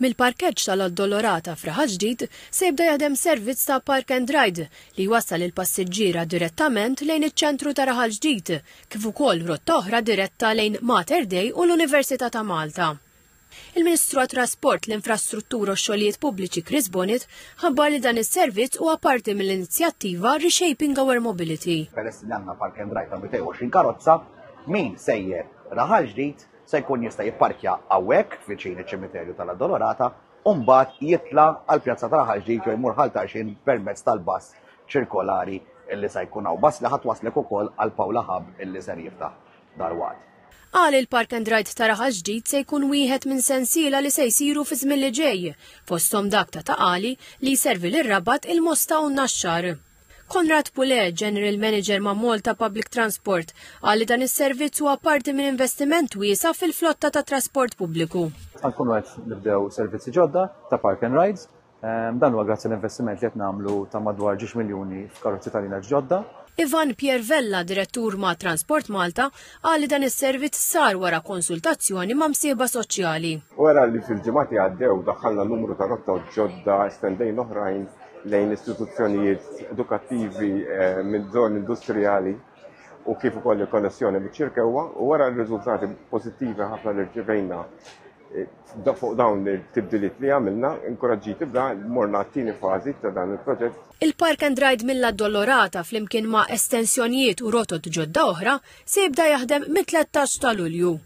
Mill-parkeġġ tal-Addolorata f'Raħal Ġdid se jibda jaħdem servizz ta' Park and Ride li jwassal il-passiġġiera direttament lejn iċ-ċentru ta' Raħal Ġdid, kif ukoll rotta oħra diretta lejn Mater Dei u l-Università ta' Malta. Il-Ministru għat-Trasport, l-Infrastruttura u x-Xogħlijiet Pubbliċi Chris Bonnet ħabbar li dan is-servizz huwa parti mill-inizjattiva Reshaping Our Mobility. Peress li għandna Park and Ride ta' 220 karozza, min sejjer Raħal Ġdid se jkun jista' jipparkja hawnhekk viċin iċ-ċimiterju tal-Addolorata u mbagħad jitla għall pjazza ta' Raħal Ġdid jew jmur ħaltaxin permezz tal-bass ċirkolari illi se jkun hawn bass li ħatwaslek ukoll għal Pawla Hub illi ser jiftaħ dalwaqt. Qal il-Park and Ride ta' Raħal Ġdid se jkun wieħed minn sensiela li se jsiru fi żmien li ġej, fosthom dak ta' Taqali li jservi lir-Rabat, il-Mosta u n-Naxxar. Konrad Pule, General Manager ma' Malta Public Transport, qal li dan is-servizz huwa parti minn investiment wiesa' fil-flotta ta' trasport pubbliku. Nkunu qed nibdew servizzi ġodda ta' Park and Rides. Dan huwa grazzi l-investiment li qed nagħmlu ta' madwar 10 miljuni f'karozzi tal-inat ġodda. Ivan Piervella, direttur ma' Transport Malta, qal li dan is-servizz sar wara konsultazzjoni ma' msieba soċjali. Wara li fil-ġimgħati għaddew daħħalna numru ta' rotta ġodda estendejn oħrajn lejn istituzzjonijiet edukattivi minn żoni industrijali u kif ukoll il-konnessjoni biċ-ċirkewwa u wara r-riżultati pożittivi ħafna li rċevejna fuq dawn it-tibdiliet li għamilna, inkoraġġiti bda morna t-tieni fażi ta' dan il-proġett. Il-Park and Ride mill-Addolorata flimkien ma' estensjonijiet u rotot ġodda oħra se jibda jaħdem mit-13 ta' Lulju.